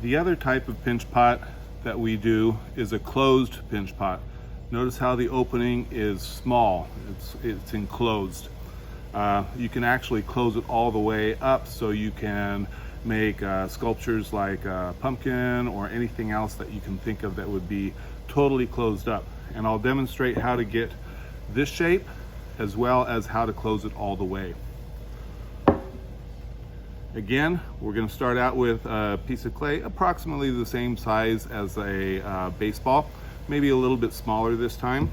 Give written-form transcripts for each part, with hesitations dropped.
The other type of pinch pot that we do is a closed pinch pot. Notice how the opening is small, it's enclosed. You can actually close it all the way up so you can make sculptures like a pumpkin or anything else that you can think of that would be totally closed up. And I'll demonstrate how to get this shape as well as how to close it all the way. Again, we're going to start out with a piece of clay approximately the same size as a baseball, maybe a little bit smaller this time.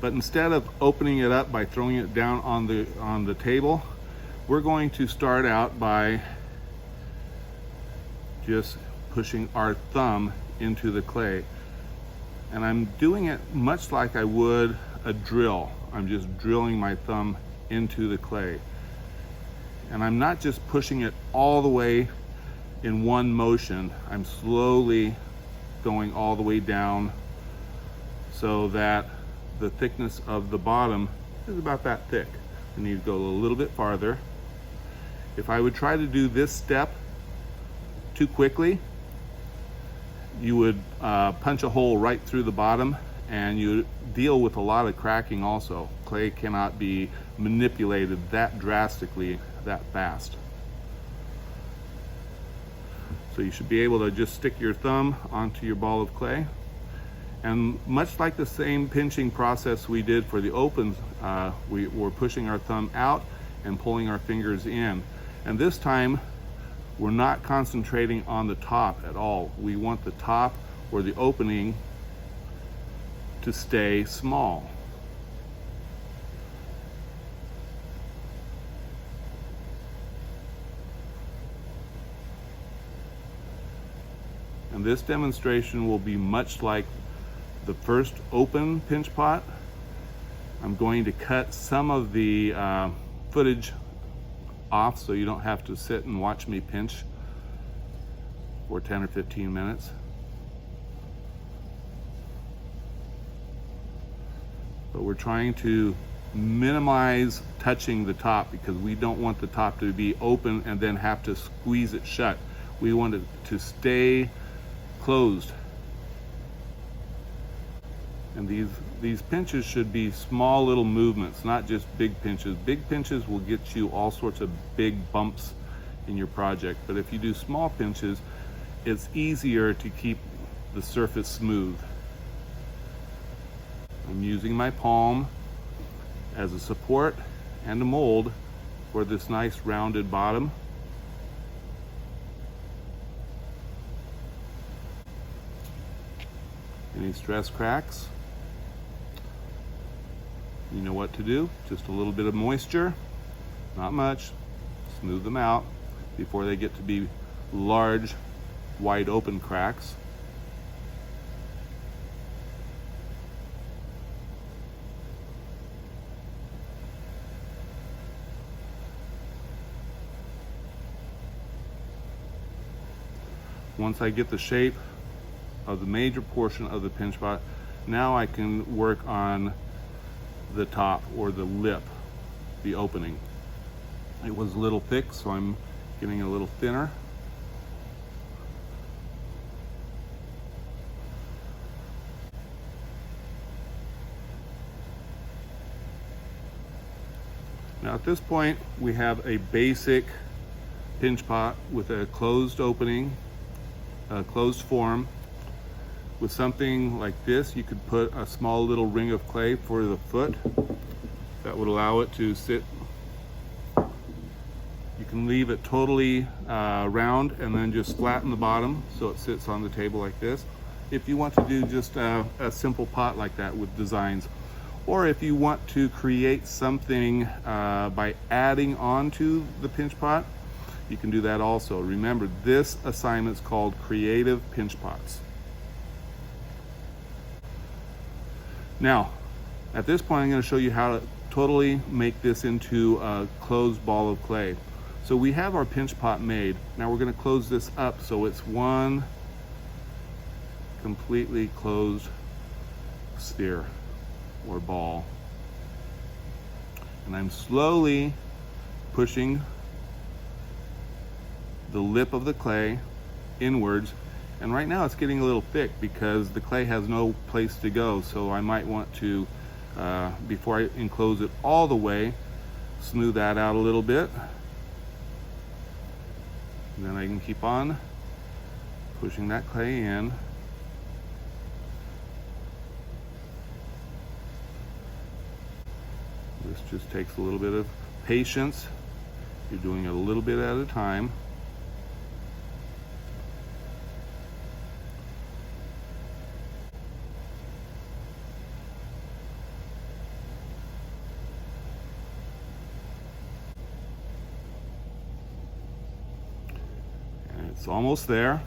But instead of opening it up by throwing it down on the table, we're going to start out by just pushing our thumb into the clay. And I'm doing it much like I would a drill. I'm just drilling my thumb into the clay. And I'm not just pushing it all the way in one motion. I'm slowly going all the way down so that the thickness of the bottom is about that thick. I need to go a little bit farther. If I would try to do this step too quickly, you would punch a hole right through the bottom, and you deal with a lot of cracking also. Clay cannot be manipulated that drastically that fast. So you should be able to just stick your thumb onto your ball of clay. And much like the same pinching process we did for the opens, we're pushing our thumb out and pulling our fingers in. And this time, we're not concentrating on the top at all. We want the top or the opening to stay small. And this demonstration will be much like the first open pinch pot. I'm going to cut some of the footage off so you don't have to sit and watch me pinch for 10 or 15 minutes. But we're trying to minimize touching the top because we don't want the top to be open and then have to squeeze it shut. We want it to stay closed. And these pinches should be small little movements, not just big pinches. Big pinches will get you all sorts of big bumps in your project. But if you do small pinches, it's easier to keep the surface smooth. I'm using my palm as a support and a mold for this nice rounded bottom. Any stress cracks, you know what to do. Just a little bit of moisture, not much. Smooth them out before they get to be large, wide open cracks. Once I get the shape of the major portion of the pinch pot, now I can work on the top or the lip, the opening. It was a little thick, so I'm getting a little thinner. Now at this point, we have a basic pinch pot with a closed opening, a closed form. With something like this, you could put a small little ring of clay for the foot that would allow it to sit. You can leave it totally round and then just flatten the bottom so it sits on the table like this. If you want to do just a simple pot like that with designs, or if you want to create something by adding on to the pinch pot, you can do that also. Remember, this assignment is called Creative Pinch Pots. Now, at this point, I'm going to show you how to totally make this into a closed ball of clay. So we have our pinch pot made. Now we're going to close this up so it's one completely closed sphere or ball. And I'm slowly pushing the lip of the clay inwards. And right now it's getting a little thick because the clay has no place to go. So I might want to, before I enclose it all the way, smooth that out a little bit. And then I can keep on pushing that clay in. This just takes a little bit of patience. You're doing it a little bit at a time. And it's almost there.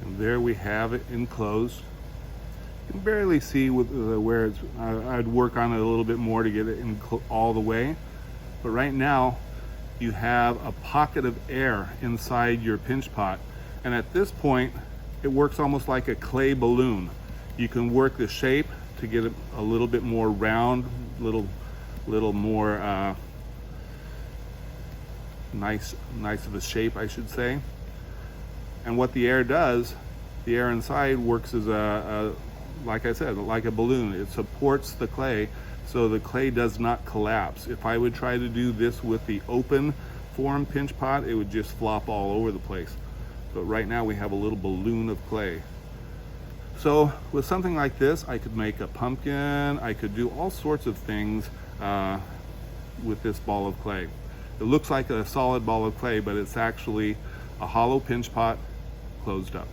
And there we have it enclosed. You can barely see where it's, I'd work on it a little bit more to get it in all the way. But right now, you have a pocket of air inside your pinch pot. And at this point, it works almost like a clay balloon. You can work the shape to get it a little bit more round, little more nice of a shape, I should say. And what the air does, the air inside works as like I said, like a balloon. It supports the clay so the clay does not collapse. If I would try to do this with the open form pinch pot, it would just flop all over the place. But right now we have a little balloon of clay. So with something like this, I could make a pumpkin, I could do all sorts of things with this ball of clay. It looks like a solid ball of clay, but it's actually a hollow pinch pot closed up.